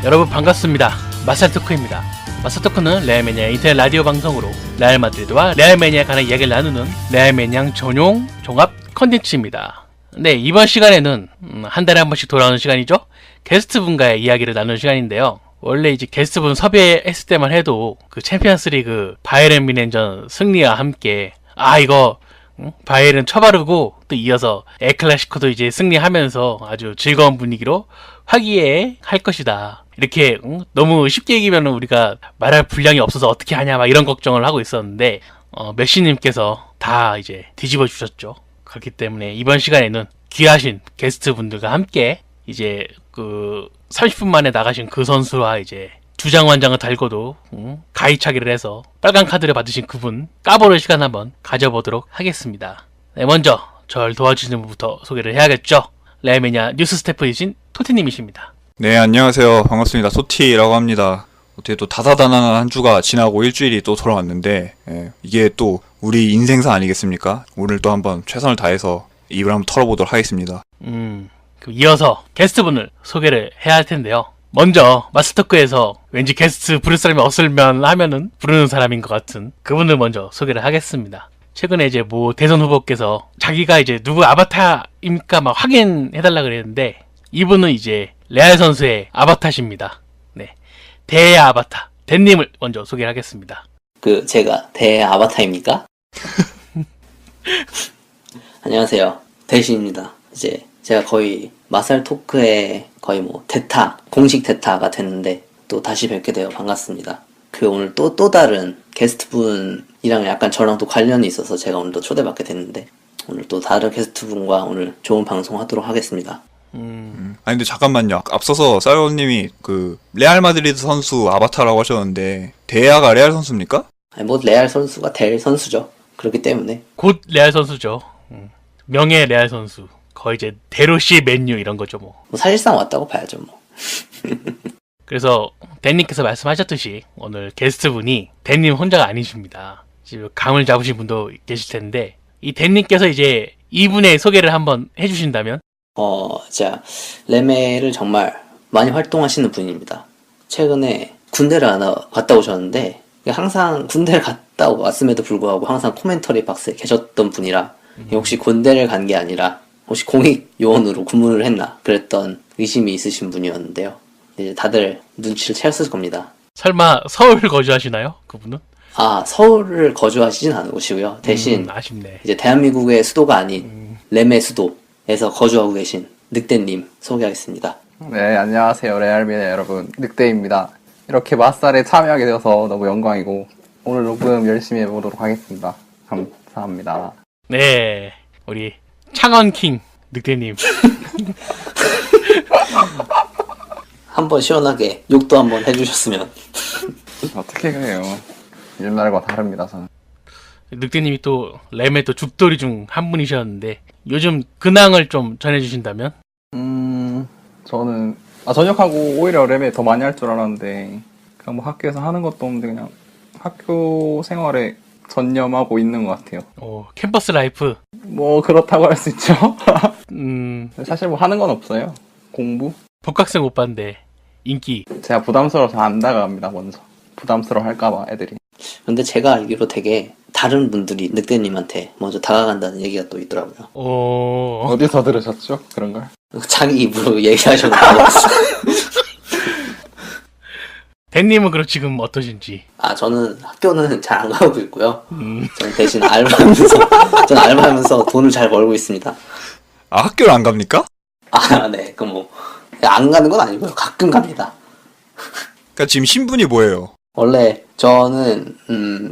여러분 반갑습니다. 마살토크입니다. 마살토크는 레알매니아 인터넷 라디오 방송으로 레알 마드리드와 레알매니아에 관한 이야기를 나누는 레알매니아 전용 종합 컨텐츠입니다. 네, 이번 시간에는 한 달에 한 번씩 돌아오는 시간이죠. 게스트분과의 이야기를 나누는 시간인데요. 원래 이제 게스트분 섭외했을 때만 해도 그 챔피언스 리그 바이에른 뮌헨전 승리와 함께 이거 바이에른 쳐바르고 또 이어서 엘클라시코도 이제 승리하면서 아주 즐거운 분위기로 화기애애할 것이다. 이렇게 너무 쉽게 얘기하면 우리가 말할 분량이 없어서 어떻게 하냐 막 이런 걱정을 하고 있었는데 메시님께서 다 이제 뒤집어 주셨죠. 그렇기 때문에 이번 시간에는 귀하신 게스트 분들과 함께 이제 그 30분 만에 나가신 그 선수와 이제 주장완장을 달고도 가위차기를 해서 빨간 카드를 받으신 그분 까보는 시간 한번 가져보도록 하겠습니다. 네, 먼저 절 도와주시는 분부터 소개를 해야겠죠. 레알매니아 뉴스 스태프이신 토티님이십니다. 네, 안녕하세요. 반갑습니다. 소티라고 합니다. 어떻게 또 다사다난한 한 주가 지나고 일주일이 또 돌아왔는데 이게 또 우리 인생사 아니겠습니까? 오늘 또 한번 최선을 다해서 입을 한번 털어보도록 하겠습니다. 이어서 게스트분을 소개를 해야 할 텐데요. 먼저 마스터크에서 왠지 게스트 부를 사람이 없으면 하면은 부르는 사람인 것 같은 그분을 먼저 소개를 하겠습니다. 최근에 이제 뭐 대선 후보께서 자기가 이제 누구 아바타입니까 막 확인해달라 그랬는데 이분은 이제 레알 선수의 아바타십니다. 네, 대의 아바타 댄님을 먼저 소개를 하겠습니다. 제가 대의 아바타입니까? 안녕하세요, 대신입니다. 이제 제가 거의 마살 토크의 거의 뭐 대타, 공식 대타가 됐는데 또 다시 뵙게 되어 반갑습니다. 오늘 또 다른 게스트분이랑 약간 저랑 또 관련이 있어서 제가 오늘 또 초대받게 됐는데 오늘 또 다른 게스트분과 오늘 좋은 방송 하도록 하겠습니다. 아니 근데 잠깐만요. 앞서서 사요님이 그 레알 마드리드 선수 아바타라고 하셨는데 대야가 레알 선수입니까? 아니 뭐 레알 선수가 될 선수죠. 그렇기 때문에 곧 레알 선수죠. 명예 레알 선수. 거의 이제 데로시 맨유 이런 거죠 뭐. 사실상 왔다고 봐야죠 뭐. 그래서 댄님께서 말씀하셨듯이 오늘 게스트분이 댄님 혼자가 아니십니다. 지금 감을 잡으신 분도 계실 텐데 이 댄님께서 이제 이분의 소개를 한번 해주신다면? 자, 레메를 정말 많이 활동하시는 분입니다. 최근에 군대를 하나 갔다 오셨는데 항상 군대를 갔다 왔음에도 불구하고 항상 코멘터리 박스에 계셨던 분이라 혹시 군대를 간 게 아니라 혹시 공익 요원으로 근무를 했나 그랬던 의심이 있으신 분이었는데요. 이제 다들 눈치를 채웠을 겁니다. 설마 서울 거주하시나요? 그분은? 서울을 거주하시진 않으시고요. 대신 아쉽네. 이제 대한민국의 수도가 아닌 레메 수도에서 거주하고 계신 늑대님 소개하겠습니다. 네, 안녕하세요. 레알매니아 여러분, 늑대입니다. 이렇게 마살에 참여하게 되어서 너무 영광이고 오늘 녹음 열심히 해보도록 하겠습니다. 감사합니다. 네, 우리 창원킹 늑대님. 한번 시원하게 욕도 한번 해주셨으면. 어떻게 그래요. 옛날과 다릅니다, 저는. 늑대님이 또 램의 또 죽돌이 중 한 분이셨는데 요즘 근황을 좀 전해주신다면? 저는 전역하고 오히려 랩에 더 많이 할 줄 알았는데 그냥 뭐 학교에서 하는 것도 없는데 그냥 학교 생활에 전념하고 있는 것 같아요. 캠퍼스 라이프? 뭐 그렇다고 할 수 있죠. 사실 뭐 하는 건 없어요. 공부? 복학생 오빠인데 인기. 제가 부담스러워서 안 다가갑니다. 먼저 부담스러워 할까봐 애들이. 근데 제가 알기로 되게 다른 분들이 늑대님한테 먼저 다가간다는 얘기가 또 있더라고요. 어디서 들으셨죠? 그런 걸? 자기 입으로 얘기하셨는데. 댄님은 그럼 지금 어떠신지? 저는 학교는 잘 안 가고 있고요. 저는 대신 알바하면서 돈을 잘 벌고 있습니다. 학교를 안 갑니까? 네. 그럼 뭐 안 가는 건 아니고요. 가끔 갑니다. 그러니까 지금 신분이 뭐예요? 원래 저는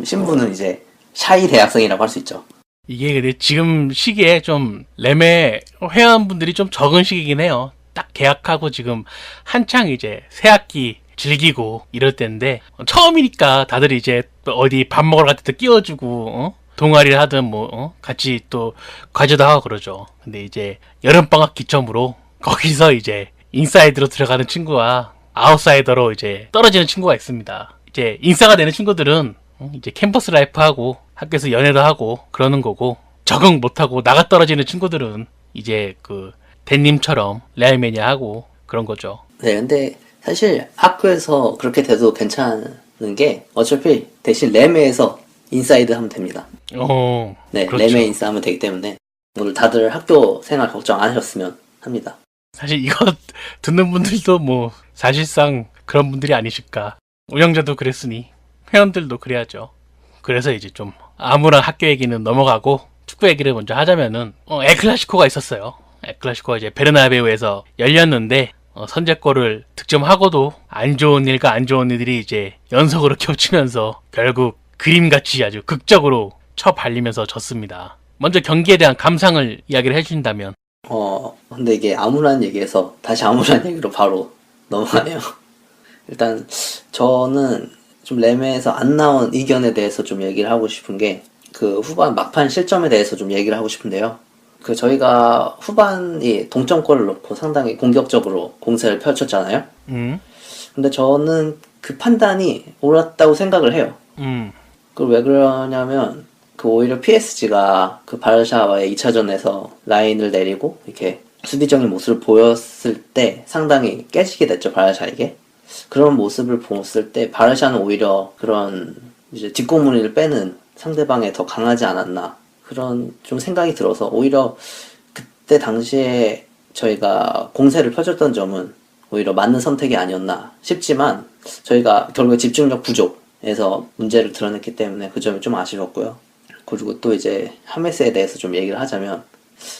신분은 이제 샤이 대학생이라고 할 수 있죠. 이게 근데 지금 시기에 좀 램의 회원분들이 좀 적은 시기긴 해요. 딱 계약하고 지금 한창 이제 새학기 즐기고 이럴 때인데 처음이니까 다들 이제 어디 밥 먹으러 갈 때 끼워주고 동아리를 하든 뭐 같이 또 과제도 하고 그러죠. 근데 이제 여름방학 기점으로 거기서 이제 인사이드로 들어가는 친구와 아웃사이더로 이제 떨어지는 친구가 있습니다. 이제 인싸가 되는 친구들은 이제 캠퍼스 라이프 하고 학교에서 연애도 하고 그러는 거고, 적응 못하고 나가 떨어지는 친구들은 이제 그 댄님처럼 레알매니아 하고 그런 거죠. 네, 근데 사실 학교에서 그렇게 돼도 괜찮은 게 어차피 대신 레메에서 인사이드 하면 됩니다. 네, 그렇죠. 레메 인싸 하면 되기 때문에 오늘 다들 학교 생활 걱정 안 하셨으면 합니다. 사실 이거 듣는 분들도 뭐 사실상 그런 분들이 아니실까. 운영자도 그랬으니 회원들도 그래야죠. 그래서 이제 좀 아무런 학교 얘기는 넘어가고 축구 얘기를 먼저 하자면은 엘클라시코가 있었어요. 엘클라시코가 이제 베르나베우에서 열렸는데 선제골을 득점하고도 안 좋은 일과 안 좋은 일들이 이제 연속으로 겹치면서 결국 그림같이 아주 극적으로 쳐발리면서 졌습니다. 먼저 경기에 대한 감상을 이야기를 해주신다면. 근데 이게 암울한 얘기에서 다시 암울한 얘기로 바로 넘어가네요. 일단 저는 좀 레메에서 안 나온 의견에 대해서 좀 얘기를 하고 싶은 게 그 후반 막판 실점에 대해서 좀 얘기를 하고 싶은데요. 그 저희가 후반이 동점골을 넣고 상당히 공격적으로 공세를 펼쳤잖아요. 근데 저는 그 판단이 옳았다고 생각을 해요. 그걸 왜 그러냐면 그 오히려 PSG가 그 바르샤와의 2차전에서 라인을 내리고 이렇게 수비적인 모습을 보였을 때 상당히 깨지게 됐죠, 바르샤에게. 그런 모습을 보았을 때 바르샤는 오히려 그런 이제 뒷공무니를 빼는 상대방에 더 강하지 않았나 그런 좀 생각이 들어서 오히려 그때 당시에 저희가 공세를 펼쳤던 점은 오히려 맞는 선택이 아니었나 싶지만 저희가 결국에 집중력 부족에서 문제를 드러냈기 때문에 그 점이 좀 아쉬웠고요. 그리고 또 이제 하메스에 대해서 좀 얘기를 하자면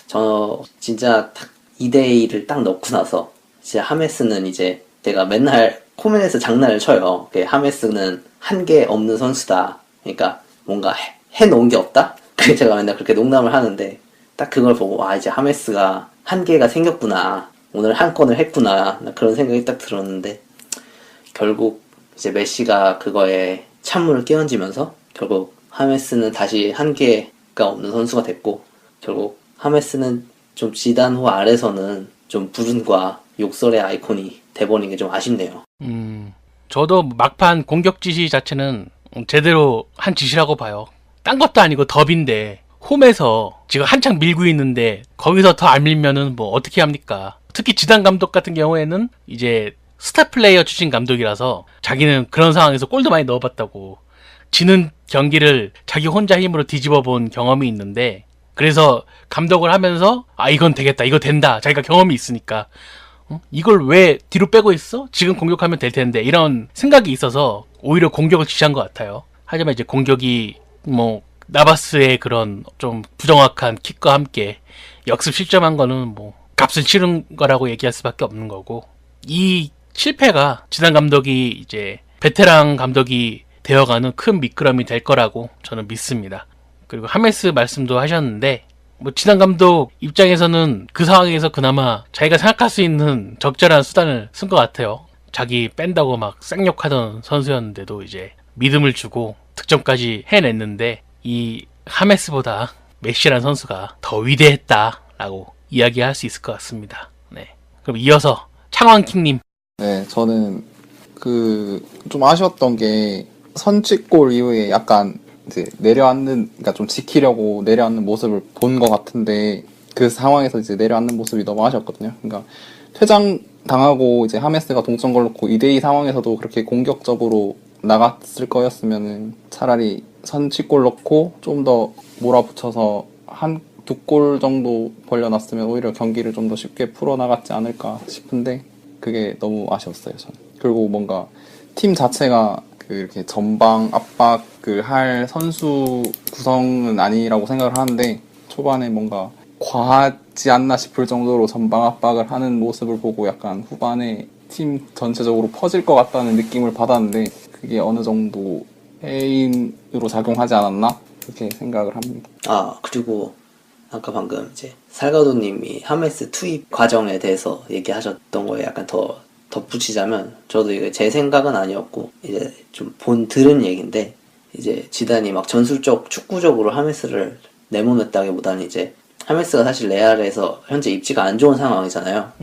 저 진짜 딱 2대2를 딱 넣고 나서 진짜 하메스는 이제 내가 맨날 코멘에서 장난을 쳐요. 하메스는 한계 없는 선수다. 그러니까 뭔가 해놓은 게 없다? 그래서 제가 맨날 그렇게 농담을 하는데 딱 그걸 보고 이제 하메스가 한계가 생겼구나. 오늘 한 건을 했구나. 그런 생각이 딱 들었는데 결국 이제 메시가 그거에 찬물을 끼얹으면서 결국 하메스는 다시 한계가 없는 선수가 됐고 결국 하메스는 좀 지단후 아래서는 좀 불운과 욕설의 아이콘이 돼버린 게 좀 아쉽네요. 저도 막판 공격 지시 자체는 제대로 한 짓이라고 봐요. 딴 것도 아니고 더비인데 홈에서 지금 한창 밀고 있는데 거기서 더 안 밀면은 뭐 어떻게 합니까? 특히 지단 감독 같은 경우에는 이제 스타 플레이어 출신 감독이라서 자기는 그런 상황에서 골도 많이 넣어봤다고 지는 경기를 자기 혼자 힘으로 뒤집어 본 경험이 있는데 그래서 감독을 하면서 이건 되겠다, 이거 된다, 자기가 경험이 있으니까 이걸 왜 뒤로 빼고 있어? 지금 공격하면 될 텐데 이런 생각이 있어서 오히려 공격을 지시한 것 같아요. 하지만 이제 공격이 뭐 나바스의 그런 좀 부정확한 킥과 함께 역습 실점한 거는 뭐 값을 치른 거라고 얘기할 수밖에 없는 거고 이 실패가 지단 감독이 이제 베테랑 감독이 되어가는 큰 미끄럼이 될 거라고 저는 믿습니다. 그리고 하메스 말씀도 하셨는데 뭐 지단 감독 입장에서는 그 상황에서 그나마 자기가 생각할 수 있는 적절한 수단을 쓴 것 같아요. 자기 뺀다고 막 쌍욕하던 선수였는데도 이제 믿음을 주고 득점까지 해냈는데 이 하메스보다 메시라는 선수가 더 위대했다라고 이야기할 수 있을 것 같습니다. 네. 그럼 이어서 창원킹님. 네, 저는 좀 아쉬웠던 게 선취골 이후에 약간 이제 내려앉는, 그러니까 좀 지키려고 내려앉는 모습을 본 것 같은데 그 상황에서 이제 내려앉는 모습이 너무 아쉬웠거든요. 그러니까 퇴장 당하고 이제 하메스가 동점골 넣고 2대2 상황에서도 그렇게 공격적으로 나갔을 거였으면은 차라리 선취골 넣고 좀 더 몰아붙여서 두 골 정도 벌려놨으면 오히려 경기를 좀 더 쉽게 풀어나갔지 않을까 싶은데 그게 너무 아쉬웠어요, 저는. 그리고 뭔가 팀 자체가 이렇게 전방 압박을 할 선수 구성은 아니라고 생각을 하는데 초반에 뭔가 과하지 않나 싶을 정도로 전방 압박을 하는 모습을 보고 약간 후반에 팀 전체적으로 퍼질 것 같다는 느낌을 받았는데 그게 어느 정도 해인으로 작용하지 않았나? 그렇게 생각을 합니다. 그리고 아까 방금 이제 살가도님이 하메스 투입 과정에 대해서 얘기하셨던 거에 약간 더 덧붙이자면 저도 이게 제 생각은 아니었고 이제 좀 들은 얘기인데 이제 지단이 막 전술적 축구적으로 하메스를 내보냈다기보다는 이제 하메스가 사실 레알에서 현재 입지가 안 좋은 상황이잖아요.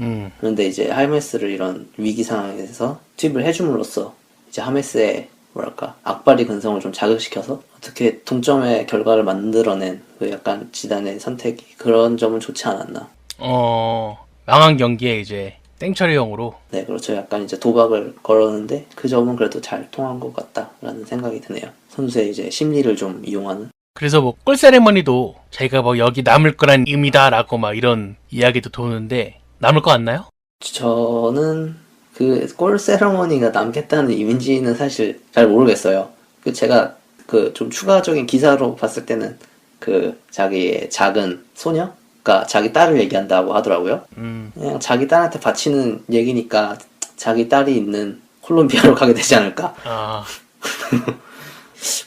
그런데 이제 하메스를 이런 위기 상황에서 투입을 해줌으로써 이제 하메스의 뭐랄까 악바리 근성을 좀 자극시켜서 어떻게 동점의 결과를 만들어낸 그 약간 지단의 선택이 그런 점은 좋지 않았나. 망한 경기에 이제 땡처리용으로. 네, 그렇죠. 약간 이제 도박을 걸었는데 그 점은 그래도 잘 통한 것 같다라는 생각이 드네요. 선수의 이제 심리를 좀 이용하는. 그래서 뭐 골 세레머니도 자기가 뭐 여기 남을 거란 의미다라고 막 이런 이야기도 도는데 남을 것 같나요? 저는 그 골 세러머니가 남겠다는 의미인지는 사실 잘 모르겠어요. 그 제가 그 좀 추가적인 기사로 봤을 때는 그 자기의 작은 소녀가 자기 딸을 얘기한다고 하더라고요. 그냥 자기 딸한테 바치는 얘기니까 자기 딸이 있는 콜롬비아로 가게 되지 않을까. 아,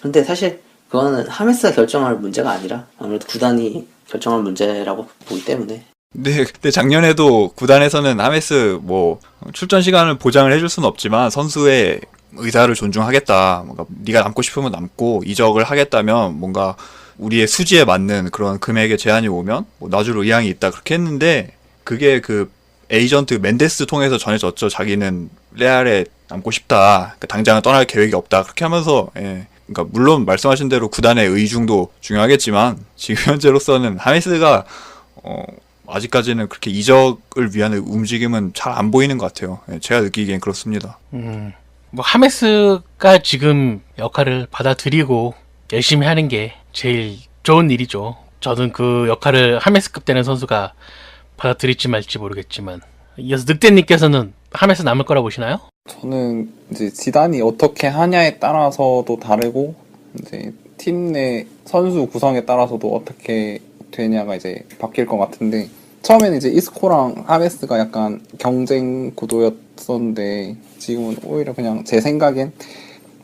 근데 사실 그거는 하메스가 결정할 문제가 아니라 아무래도 구단이 결정할 문제라고 보기 때문에. 네, 근데 작년에도 구단에서는 하메스 뭐 출전 시간을 보장을 해줄 수는 없지만 선수의 의사를 존중하겠다. 뭔가 네가 남고 싶으면 남고 이적을 하겠다면 뭔가 우리의 수지에 맞는 그런 금액의 제한이 오면 뭐 놔줄 의향이 있다 그렇게 했는데 그게 그 에이전트 멘데스 통해서 전해졌죠. 자기는 레알에 남고 싶다. 그러니까 당장은 떠날 계획이 없다. 그렇게 하면서 그러니까 물론 말씀하신 대로 구단의 의중도 중요하겠지만 지금 현재로서는 하메스가 아직까지는 그렇게 이적을 위한 움직임은 잘 안 보이는 것 같아요. 제가 느끼기엔 그렇습니다. 뭐 하메스가 지금 역할을 받아들이고 열심히 하는 게 제일 좋은 일이죠. 저는 그 역할을 하메스급 되는 선수가 받아들일지 말지 모르겠지만 이어서 늑대님께서는 하메스 남을 거라 보시나요? 저는 이제 지단이 어떻게 하냐에 따라서도 다르고 이제 팀 내 선수 구성에 따라서도 어떻게 되냐가 이제 바뀔 것 같은데 처음에는 이제 이스코랑 하메스가 약간 경쟁 구도였었는데 지금은 오히려 그냥 제 생각엔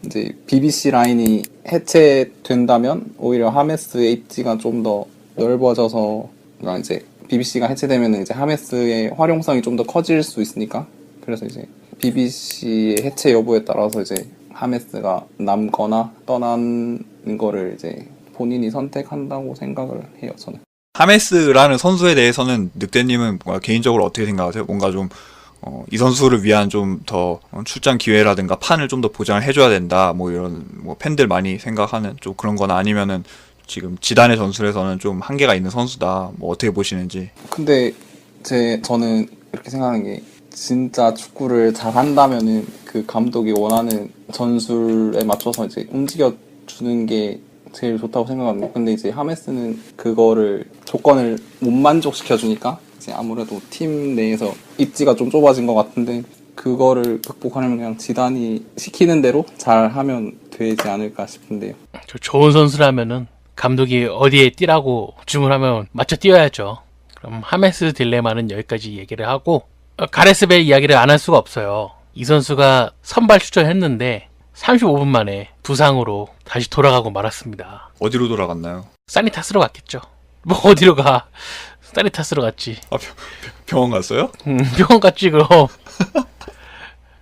이제 BBC 라인이 해체된다면 오히려 하메스의 입지가 좀 더 넓어져서 그러니까 이제 BBC가 해체되면 이제 하메스의 활용성이 좀 더 커질 수 있으니까 그래서 이제 BBC의 해체 여부에 따라서 이제 하메스가 남거나 떠나는 거를 이제 본인이 선택한다고 생각을 해요, 저는. 하메스라는 선수에 대해서는 늑대님은 뭔가 개인적으로 어떻게 생각하세요? 뭔가 좀 이 선수를 위한 좀 더 출장 기회라든가 판을 좀 더 보장을 해줘야 된다. 뭐 이런 뭐 팬들 많이 생각하는 좀 그런 거나 아니면은 지금 지단의 전술에서는 좀 한계가 있는 선수다. 뭐 어떻게 보시는지. 근데 저는 이렇게 생각하는 게 진짜 축구를 잘 한다면은 그 감독이 원하는 전술에 맞춰서 이제 움직여 주는 게 제일 좋다고 생각합니다. 근데 이제 하메스는 그거를 조건을 못 만족시켜 주니까 이제 아무래도 팀 내에서 입지가 좀 좁아진 것 같은데 그거를 극복하려면 그냥 지단이 시키는 대로 잘 하면 되지 않을까 싶은데요. 좋은 선수라면은 감독이 어디에 뛰라고 주문하면 맞춰 뛰어야죠. 그럼 하메스 딜레마는 여기까지 얘기를 하고 가레스 벨 이야기를 안 할 수가 없어요. 이 선수가 선발 출전했는데 35분 만에 부상으로 다시 돌아가고 말았습니다. 어디로 돌아갔나요? 사니타스로 갔겠죠. 뭐 어디로 가? 사니타스로 갔지. 아, 병원 갔어요? 병원 갔지 그럼.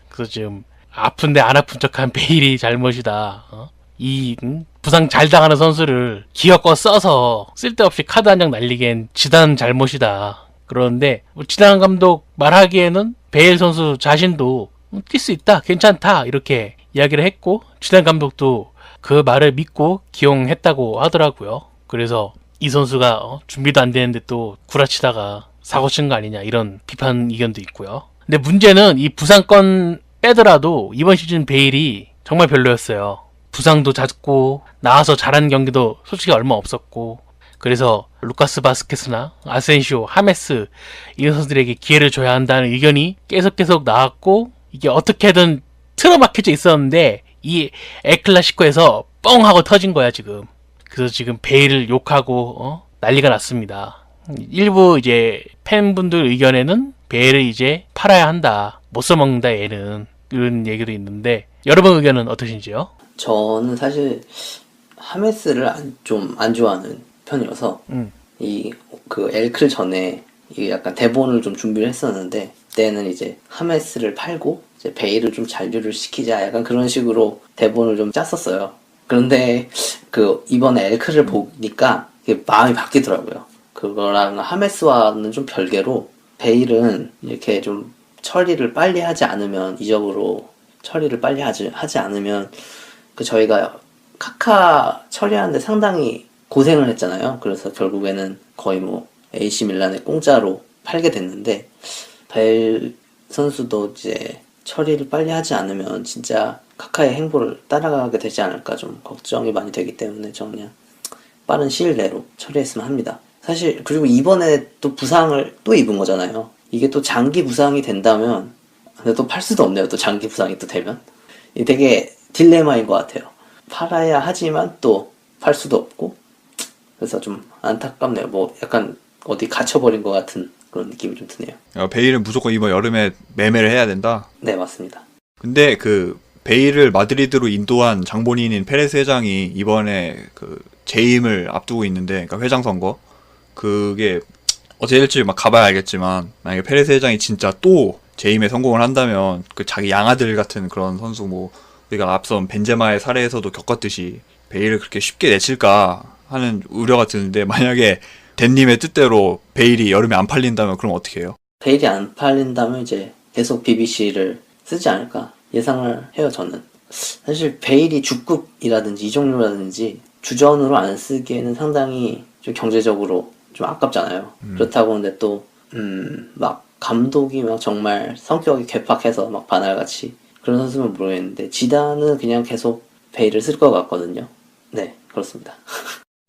그래서 지금 아픈데 안 아픈 척한 베일이 잘못이다. 이 부상 잘 당하는 선수를 기어껏 써서 쓸데없이 카드 한 장 날리기엔 지단 잘못이다. 그러는데 뭐 지단 감독 말하기에는 베일 선수 자신도 뛸 수 있다, 괜찮다 이렇게 이야기를 했고 지단 감독도 그 말을 믿고 기용했다고 하더라고요. 그래서 이 선수가 준비도 안 되는데 또 구라치다가 사고 친 거 아니냐 이런 비판 의견도 있고요. 근데 문제는 이 부상권 빼더라도 이번 시즌 베일이 정말 별로였어요. 부상도 잦고 나와서 잘한 경기도 솔직히 얼마 없었고 그래서 루카스 바스케스나 아센시오, 하메스 이런 선수들에게 기회를 줘야 한다는 의견이 계속 나왔고 이게 어떻게든 틀어막혀져 있었는데 이 엘클라시코에서 뻥 하고 터진 거야 지금. 그래서 지금 베일을 욕하고 난리가 났습니다. 일부 이제 팬분들 의견에는 베일을 이제 팔아야 한다, 못 써먹는다 얘는, 이런 얘기도 있는데 여러분 의견은 어떠신지요? 저는 사실 하메스를 좀 안 좋아하는 편이어서 이 그 엘클 전에 이 약간 대본을 좀 준비를 했었는데 그때는 이제 하메스를 팔고 이제 베일을 좀 잔류를 시키자 약간 그런 식으로 대본을 좀 짰었어요. 그런데 그 이번에 엘클을 보니까 이게 마음이 바뀌더라고요. 그거랑 하메스와는 좀 별개로 베일은 이렇게 좀 처리를 빨리 하지 않으면 이적으로 처리를 빨리 하지 않으면 그 저희가 카카 처리하는데 상당히 고생을 했잖아요. 그래서 결국에는 거의 뭐 AC 밀란에 공짜로 팔게 됐는데 베일 선수도 이제 처리를 빨리 하지 않으면 진짜 카카의 행보를 따라가게 되지 않을까 좀 걱정이 많이 되기 때문에 저 그냥 빠른 시일 내로 처리했으면 합니다. 사실 그리고 이번에 또 부상을 또 입은 거잖아요. 이게 또 장기 부상이 된다면 근데 또 팔 수도 없네요. 또 장기 부상이 또 되면 이게 되게 딜레마인 것 같아요. 팔아야 하지만 또 팔 수도 없고 그래서 좀 안타깝네요. 뭐 약간 어디 갇혀버린 것 같은 그런 느낌이 좀 드네요. 베일은 무조건 이번 여름에 매매를 해야 된다. 네, 맞습니다. 근데 그 베일을 마드리드로 인도한 장본인인 페레스 회장이 이번에 그 재임을 앞두고 있는데, 그러니까 회장 선거 그게 어떻게 될지 막 가봐야 알겠지만, 만약에 페레스 회장이 진짜 또 재임에 성공을 한다면 그 자기 양아들 같은 그런 선수, 뭐 우리가 앞선 벤제마의 사례에서도 겪었듯이 베일을 그렇게 쉽게 내칠까 하는 우려가 드는데, 만약에 댄님의 뜻대로 베일이 여름에 안 팔린다면 그럼 어떻게 해요? 베일이 안 팔린다면 이제 계속 BBC를 쓰지 않을까 예상을 해요, 저는. 사실 베일이 죽급이라든지 이적료라든지 주전으로 안 쓰기에는 상당히 좀 경제적으로 좀 아깝잖아요. 그렇다고 근데 또 막 감독이 막 정말 성격이 괴팍해서 막 바날같이 그런 선수면 모르겠는데 지단은 그냥 계속 베일을 쓸 것 같거든요. 네, 그렇습니다.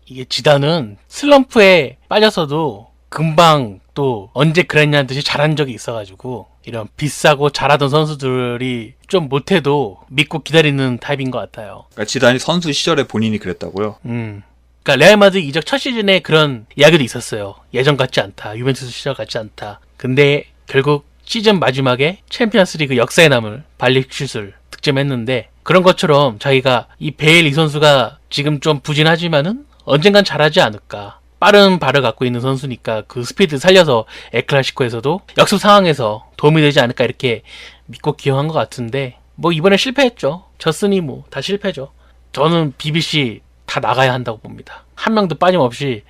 이게 지단은 슬럼프에 빠져서도 금방 또 언제 그랬냐는 듯이 잘한 적이 있어가지고 이런 비싸고 잘하던 선수들이 좀 못해도 믿고 기다리는 타입인 것 같아요. 그러니까 지단이 선수 시절에 본인이 그랬다고요? 그러니까 레알 마드리드 이적 첫 시즌에 그런 이야기도 있었어요. 예전 같지 않다. 유벤투스 시절 같지 않다. 근데 결국 시즌 마지막에 챔피언스리그 역사에 남을 발리슛을 득점했는데 그런 것처럼 자기가 이 베일 이 선수가 지금 좀 부진하지만은 언젠간 잘하지 않을까. 빠른 발을 갖고 있는 선수니까 그 스피드 살려서 엘클라시코에서도 역습 상황에서 도움이 되지 않을까 이렇게 믿고 기용한 것 같은데 뭐 이번에 실패했죠. 졌으니 뭐 다 실패죠. 저는 BBC 다 나가야 한다고 봅니다. 한 명도 빠짐없이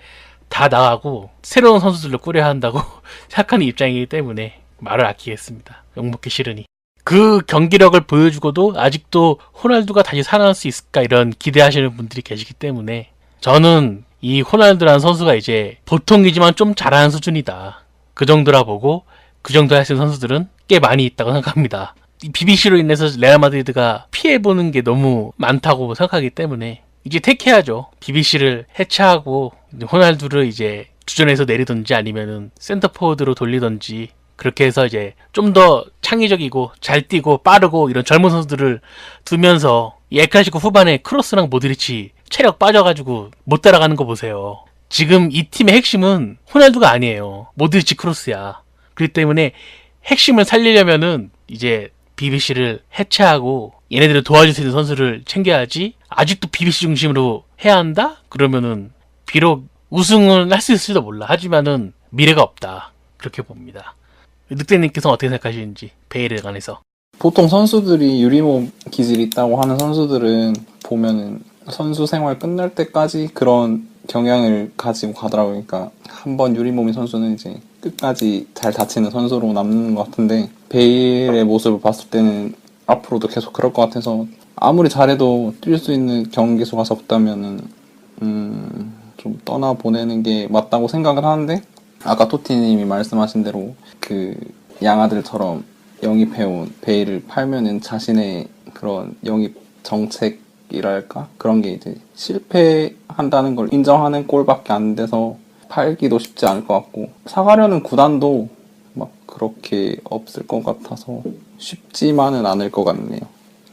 다 나가고 새로운 선수들로 꾸려야 한다고 생각하는 입장이기 때문에 말을 아끼겠습니다. 욕먹기 싫으니. 그 경기력을 보여주고도 아직도 호날두가 다시 살아날 수 있을까 이런 기대하시는 분들이 계시기 때문에 저는 이 호날두라는 선수가 이제 보통이지만 좀 잘하는 수준이다. 그 정도라 보고 그 정도 할 수 있는 선수들은 꽤 많이 있다고 생각합니다. 이 BBC로 인해서 레알 마드리드가 피해보는 게 너무 많다고 생각하기 때문에 이제 택해야죠. BBC를 해체하고 호날두를 이제 주전에서 내리든지 아니면은 센터포워드로 돌리든지 그렇게 해서 이제 좀 더 창의적이고 잘 뛰고 빠르고 이런 젊은 선수들을 두면서 이 엘클라시코 후반에 크로스랑 모드리치 체력 빠져가지고 못 따라가는 거 보세요. 지금 이 팀의 핵심은 호날두가 아니에요. 모드리치 크로스야. 그렇기 때문에 핵심을 살리려면은 이제 BBC를 해체하고 얘네들을 도와줄 수 있는 선수를 챙겨야지. 아직도 BBC 중심으로 해야 한다? 그러면은 비록 우승을 할 수 있을지도 몰라. 하지만은 미래가 없다. 그렇게 봅니다. 늑대님께서는 어떻게 생각하시는지 베일에 관해서. 보통 선수들이 유리몸 기질이 있다고 하는 선수들은 보면은 선수 생활 끝날 때까지 그런 경향을 가지고 가더라고요. 그러니까 한번 유리몸인 선수는 이제 끝까지 잘 다치는 선수로 남는 것 같은데 베일의 모습을 봤을 때는 앞으로도 계속 그럴 것 같아서 아무리 잘해도 뛸 수 있는 경기 수가 적다면은 좀 떠나보내는 게 맞다고 생각을 하는데 아까 토티님이 말씀하신 대로 그 양아들처럼 영입해온 베일을 팔면은 자신의 그런 영입 정책이랄까 그런 게 이제 실패한다는 걸 인정하는 꼴밖에 안 돼서 팔기도 쉽지 않을 것 같고 사가려는 구단도 막 그렇게 없을 것 같아서 쉽지만은 않을 것 같네요.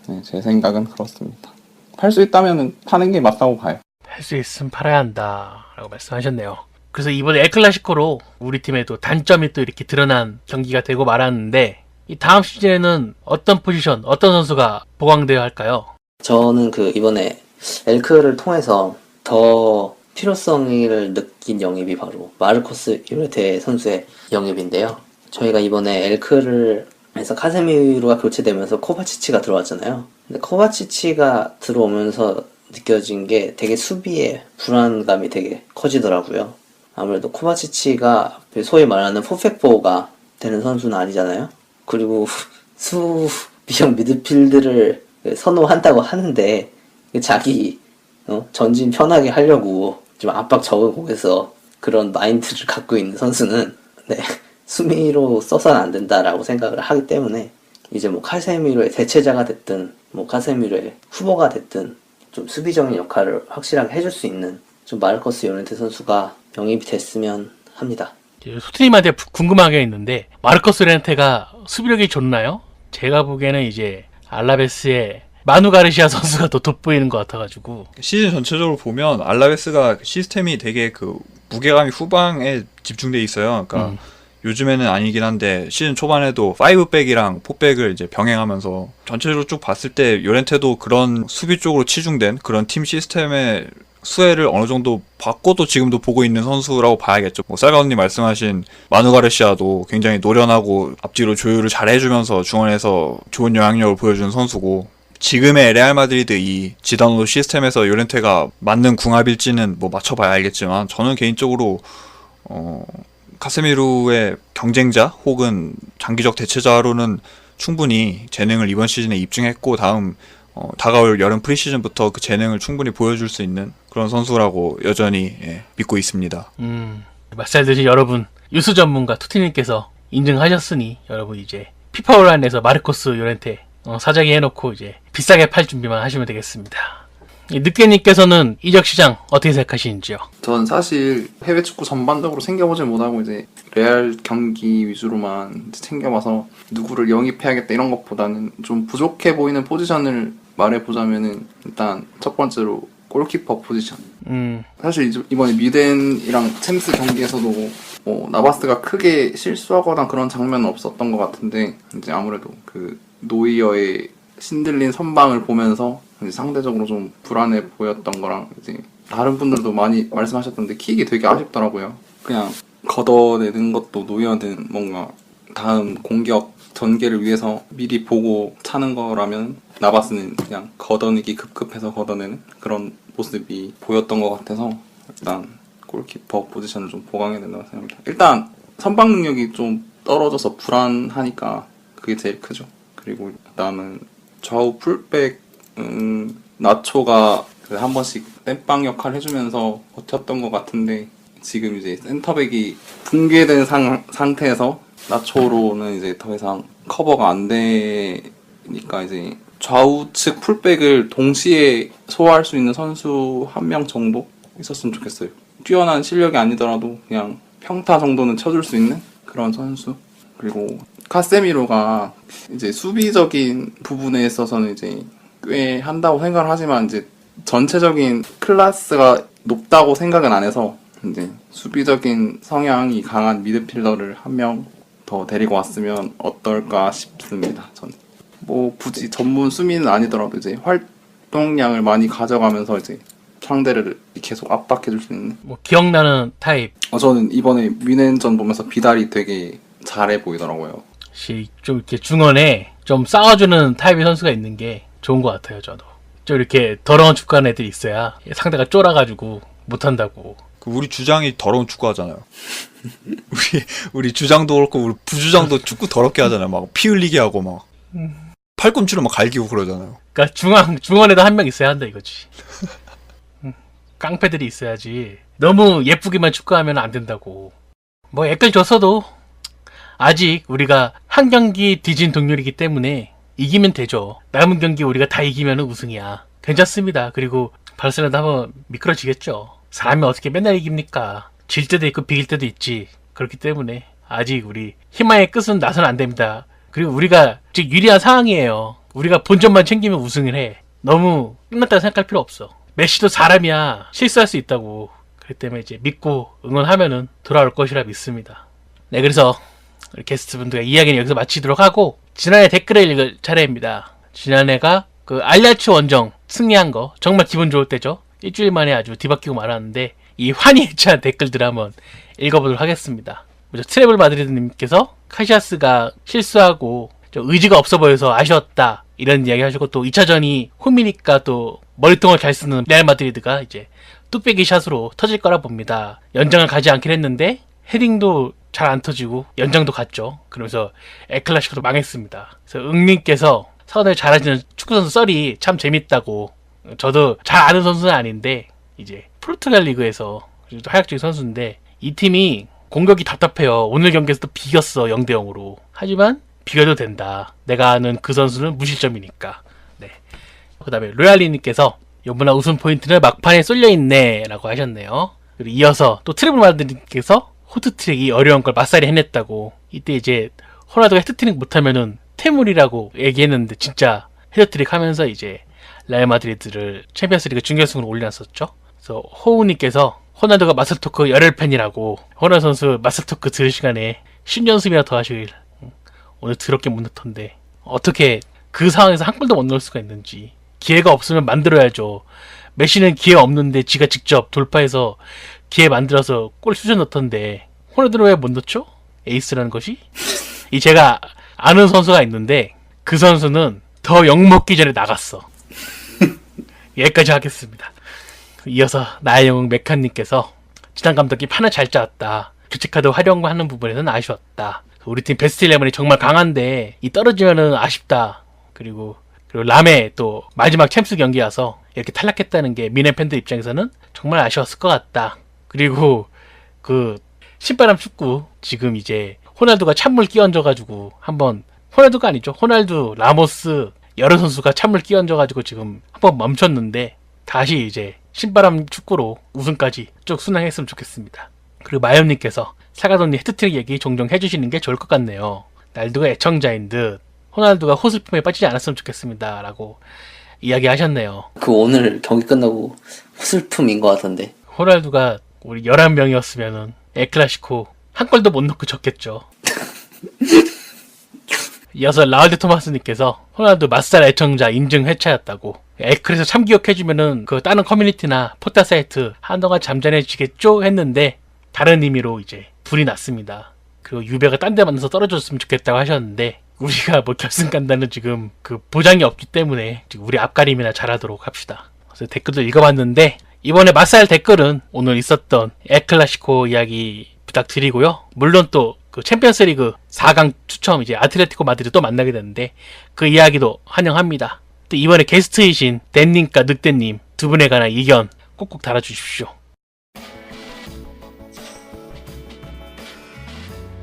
네, 제 생각은 그렇습니다. 팔 수 있다면은 파는 게 맞다고 봐요. 팔 수 있으면 팔아야 한다 라고 말씀하셨네요. 그래서 이번에 엘클라시코로 우리 팀의 또 단점이 또 이렇게 드러난 경기가 되고 말았는데 이 다음 시즌에는 어떤 포지션, 어떤 선수가 보강되어야 할까요? 저는 그 이번에 엘크를 통해서 더 필요성을 느낀 영입이 바로 마르코스 요레테 선수의 영입인데요. 저희가 이번에 엘크를 해서 카세미로가 교체되면서 코바치치가 들어왔잖아요. 근데 코바치치가 들어오면서 느껴진 게 되게 수비의 불안감이 되게 커지더라고요. 아무래도 코바치치가 소위 말하는 포백포가 되는 선수는 아니잖아요. 그리고 수비형 미드필드를 선호한다고 하는데 자기 전진 편하게 하려고 좀 압박 적은 곳에서 그런 마인드를 갖고 있는 선수는 네, 수미로 써서는 안 된다라고 생각을 하기 때문에 이제 뭐 카세미로의 대체자가 됐든 뭐 카세미로의 후보가 됐든 좀 수비적인 역할을 확실하게 해줄 수 있는 좀 마르커스 요렌테 선수가 영입이 됐으면 합니다. 소트님한테 궁금한 게 있는데 마르커스 요렌테가 수비력이 좋나요? 제가 보기에는 이제 알라베스의 마누 가르시아 선수가 더 돋보이는 것 같아가지고. 시즌 전체적으로 보면 알라베스가 시스템이 되게 그 무게감이 후방에 집중돼 있어요. 그러니까 요즘에는 아니긴 한데 시즌 초반에도 5백이랑 4백을 이제 병행하면서 전체적으로 쭉 봤을 때 요렌테도 그런 수비 쪽으로 치중된 그런 팀 시스템의 수혜를 어느 정도 받고도 지금도 보고 있는 선수라고 봐야겠죠. 뭐 쌀가운님 말씀하신 마누 가르시아도 굉장히 노련하고 앞뒤로 조율을 잘 해주면서 중원에서 좋은 영향력을 보여주는 선수고, 지금의 레알 마드리드 이 지다노 시스템에서 요렌테가 맞는 궁합일지는 뭐 맞춰봐야 알겠지만, 저는 개인적으로 카세미루의 경쟁자 혹은 장기적 대체자로는 충분히 재능을 이번 시즌에 입증했고, 다가올 여름 프리시즌부터 그 재능을 충분히 보여줄 수 있는 그런 선수라고 여전히 믿고 있습니다. 말씀 드신 여러분, 유수 전문가 투티님께서 인증하셨으니 여러분 이제 피파 온라인에서 마르코스 요렌테 사자기 해놓고 이제 비싸게 팔 준비만 하시면 되겠습니다. 늑대님께서는 이적 시장 어떻게 생각하시는지요? 전 사실 해외 축구 전반적으로 챙겨보질 못하고 이제 레알 경기 위주로만 이제 챙겨봐서 누구를 영입해야겠다 이런 것보다는 좀 부족해 보이는 포지션을 말해보자면은 일단 첫 번째로 골키퍼 포지션. 사실 이번에 미덴이랑 챔스 경기에서도 나바스가 크게 실수하거나 그런 장면은 없었던 것 같은데, 이제 아무래도 그 노이어의 신들린 선방을 보면서 이제 상대적으로 좀 불안해 보였던 거랑, 이제 다른 분들도 많이 말씀하셨던데 킥이 되게 아쉽더라고요. 그냥 걷어내는 것도 노이어는 뭔가 다음 공격 전개를 위해서 미리 보고 차는 거라면 나바스는 그냥 걷어내기 급급해서 걷어내는 그런 모습이 보였던 것 같아서 일단 골키퍼 포지션을 좀 보강해야 된다고 생각합니다. 일단 선방 능력이 좀 떨어져서 불안하니까 그게 제일 크죠. 그리고 그다음은 좌우 풀백 나초가 한 번씩 땜빵 역할 해주면서 버텼던 것 같은데, 지금 이제 센터백이 붕괴된 상태에서 나초로는 이제 더 이상 커버가 안 되니까 이제 좌우측 풀백을 동시에 소화할 수 있는 선수 한 명 정도 있었으면 좋겠어요. 뛰어난 실력이 아니더라도 그냥 평타 정도는 쳐줄 수 있는 그런 선수. 그리고 카세미로가 이제 수비적인 부분에 있어서는 이제 꽤 한다고 생각을 하지만 이제 전체적인 클래스가 높다고 생각은 안 해서 이제 수비적인 성향이 강한 미드필더를 한 명 더 데리고 왔으면 어떨까 싶습니다. 저는 뭐 굳이 전문 수비는 아니더라도 이제 활동량을 많이 가져가면서 이제 상대를 계속 압박해줄 수 있는. 뭐 기억나는 타입. 저는 이번에 뮌헨전 보면서 비달이 되게 잘해 보이더라고요. 좀 이렇게 중원에 좀 싸워주는 타입의 선수가 있는 게 좋은 것 같아요. 저도 좀 이렇게 더러운 축구하는 애들이 있어야 상대가 쫄아가지고 못한다고. 우리 주장이 더러운 축구 하잖아요. 우리 주장도 그렇고 우리 부주장도 축구 더럽게 하잖아요. 막 피 흘리게 하고 막 팔꿈치로 막 갈기고 그러잖아요. 그러니까 중원에도 한 명 있어야 한다 이거지. 깡패들이 있어야지. 너무 예쁘게만 축구하면 안 된다고. 뭐 애끌 줬어도 아직 우리가 한 경기 뒤진 동률이기 때문에 이기면 되죠. 남은 경기 우리가 다 이기면 우승이야. 괜찮습니다. 그리고 바르셀로나도 한번 미끄러지겠죠. 사람이 어떻게 맨날 이깁니까? 질 때도 있고 비길 때도 있지. 그렇기 때문에 아직 우리 희망의 끝은 나서는 안 됩니다. 그리고 우리가 지금 유리한 상황이에요. 우리가 본전만 챙기면 우승을 해. 너무 끝났다고 생각할 필요 없어. 메시도 사람이야. 실수할 수 있다고. 그렇기 때문에 이제 믿고 응원하면은 돌아올 것이라 믿습니다. 네, 그래서 우리 게스트분들과 이야기는 여기서 마치도록 하고, 지난해 댓글을 읽을 차례입니다. 지난해가 그 알리아츠 원정 승리한 거 정말 기분 좋을 때죠. 일주일 만에 아주 뒤바뀌고 말았는데 이 환희찬 댓글들 한번 읽어보도록 하겠습니다. 먼저 트래블 마드리드님께서 카시아스가 실수하고 좀 의지가 없어 보여서 아쉬웠다 이런 이야기 하시고, 또 2차전이 홈이니까 또 머리통을 잘 쓰는 레알 마드리드가 이제 뚝배기 샷으로 터질 거라 봅니다. 연장을 가지 않긴 했는데 헤딩도 잘 안 터지고 연장도 갔죠. 그러면서 엘클라시코도 망했습니다. 그래서 응님께서 사원을 잘하시는 축구선수 썰이 참 재밌다고. 저도 잘 아는 선수는 아닌데 이제 포르투갈 리그에서 활약적인 선수인데 이 팀이 공격이 답답해요. 오늘 경기에서 또 비겼어 0대 0으로. 하지만 비겨도 된다. 내가 아는 그 선수는 무실점이니까. 네. 그다음에 로얄리님께서 요번에 우승 포인트는 막판에 쏠려있네 라고 하셨네요. 그리고 이어서 또 트리블 마드님께서 호트트릭이 어려운 걸 맞살이 해냈다고. 이때 이제 호날두가 헤드트릭 못하면은 퇴물이라고 얘기했는데 진짜 헤드트릭 하면서 이제 레알 마드리드를 챔피언스리그 준결승으로 올려놨었죠. 그래서 호우님께서 호날두가 마슬토크 열혈팬이라고. 호날두 선수 마슬토크 들을 시간에 10연습이나 더 하시길. 오늘 더럽게 못 넣던데 어떻게 그 상황에서 한 골도 못 넣을 수가 있는지. 기회가 없으면 만들어야죠. 메시는 기회 없는데 지가 직접 돌파해서 기회 만들어서 골 쑤셔 넣던데 호날두는 왜 못 넣죠? 에이스라는 것이? 이 제가 아는 선수가 있는데 그 선수는 더 욕먹기 전에 나갔어. 여기까지 하겠습니다. 이어서 나의 영웅 메칸님께서 지단 감독이 판을 잘 짜왔다. 교체카드 활용하는 부분에서는 아쉬웠다. 우리 팀 베스트 11이 정말 강한데 이 떨어지면은 아쉽다. 그리고 람의 또 마지막 챔스 경기여서 이렇게 탈락했다는 게 미네 팬들 입장에서는 정말 아쉬웠을 것 같다. 그리고 그 신바람 축구 지금 이제 호날두가 찬물 끼얹어가지고 한번 호날두가 아니죠. 호날두, 라모스 여러 선수가 찬물 끼얹어가지고 지금 한번 멈췄는데 다시 이제 신바람 축구로 우승까지 쭉 순항했으면 좋겠습니다. 그리고 마염님께서 사가돈님 헤드트릭 얘기 종종 해주시는 게 좋을 것 같네요. 날두가 애청자인 듯 호날두가 호슬픔에 빠지지 않았으면 좋겠습니다. 라고 이야기하셨네요. 그 오늘 경기 끝나고 슬픔인 것 같은데. 호날두가 우리 11명이었으면은 에클라시코 한 골도 못 넣고 졌겠죠. 이어서 라울드 토마스님께서 호날두 마스달 애청자 인증 회차였다고. 에클에서 참 기억해주면은 그 다른 커뮤니티나 포타 사이트 한동안 잠잠해지겠죠 했는데 다른 의미로 이제 불이 났습니다. 그리고 유배가 딴 데 만나서 떨어졌으면 좋겠다고 하셨는데 우리가 뭐 결승 간다는 지금 그 보장이 없기 때문에 지금 우리 앞가림이나 잘하도록 합시다. 그래서 댓글도 읽어봤는데 이번에 마살 댓글은 오늘 있었던 에클라시코 이야기 부탁드리고요. 물론 또 그 챔피언스리그 4강 추첨 이제 아틀레티코 마드리드 또 만나게 되는데 그 이야기도 환영합니다. 또 이번에 게스트이신 댄님과 늑대님 두 분에 관한 의견 꼭꼭 달아주십시오.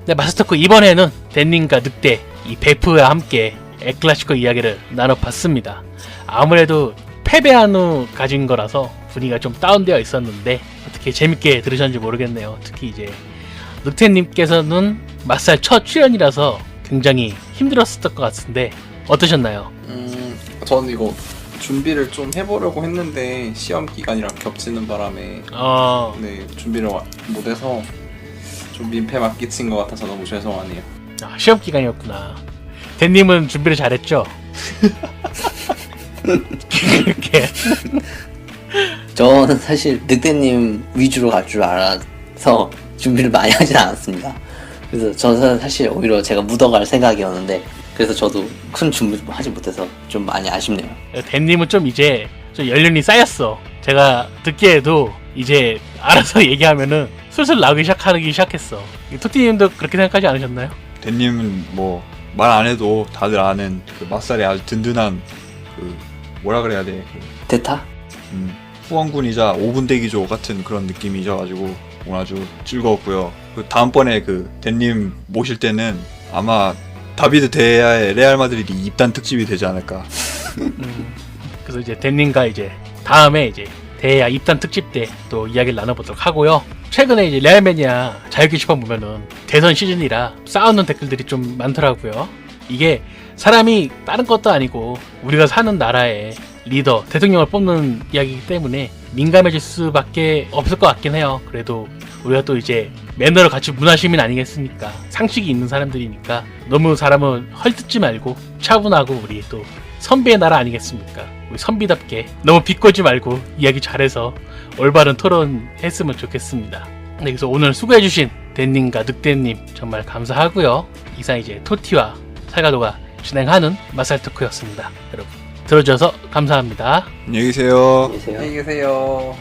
네, 마스터크 이번에는 댄님과 늑대 이 베프와 함께 에클라시코 이야기를 나눠봤습니다. 아무래도 패배한 후 가진 거라서 분위기가 좀 다운되어 있었는데 어떻게 재밌게 들으셨는지 모르겠네요. 특히 이제 늑태님께서는 맛살 첫 출연이라서 굉장히 힘들었을 것 같은데 어떠셨나요? 저는 이거 준비를 좀 해보려고 했는데 시험 기간이랑 겹치는 바람에 네 준비를 못해서 좀 민폐 막 끼친 것 같아서 너무 죄송하네요. 시험 기간이었구나. 댄님은 준비를 잘했죠? 이렇게 저는 사실 늑대님 위주로 갈 줄 알아서 준비를 많이 하진 않았습니다. 그래서 저는 사실 오히려 제가 묻어갈 생각이었는데 그래서 저도 큰 준비를 하지 못해서 좀 많이 아쉽네요. 댄님은 좀 이제 좀 연륜이 쌓였어. 제가 듣기에도 이제 알아서 얘기하면은 슬슬 나오기 시작했어. 토티님도 그렇게 생각하지 않으셨나요? 댄님은 뭐 말 안 해도 다들 아는 그 맛살이 아주 든든한 그 뭐라 그래야 돼? 대타? 후원군이자 5분 대기조 같은 그런 느낌이셔가지고 오늘 아주 즐거웠고요. 그 다음번에 그 댄님 모실 때는 아마 다비드 데야의 레알 마드리드 입단 특집이 되지 않을까. 그래서 이제 댄님과 이제 다음에 이제 데야 입단 특집 때 또 이야기를 나눠보도록 하고요. 최근에 이제 레알 매니아 자유 게시판 보면은 대선 시즌이라 싸우는 댓글들이 좀 많더라고요. 이게 사람이 다른 것도 아니고 우리가 사는 나라의 리더, 대통령을 뽑는 이야기이기 때문에 민감해질 수밖에 없을 것 같긴 해요. 그래도 우리가 또 이제 매너를 갖춘 문화시민 아니겠습니까? 상식이 있는 사람들이니까 너무 사람을 헐뜯지 말고 차분하고 우리 또 선비의 나라 아니겠습니까? 우리 선비답게 너무 비꼬지 말고 이야기 잘해서 올바른 토론 했으면 좋겠습니다. 네, 그래서 오늘 수고해주신 댄님과 늑대님 정말 감사하고요. 이상 이제 토티와 살가도가 진행하는 마살 토크였습니다. 여러분 들어주셔서 감사합니다. 안녕히 계세요. 안녕히 계세요. 안녕히 계세요.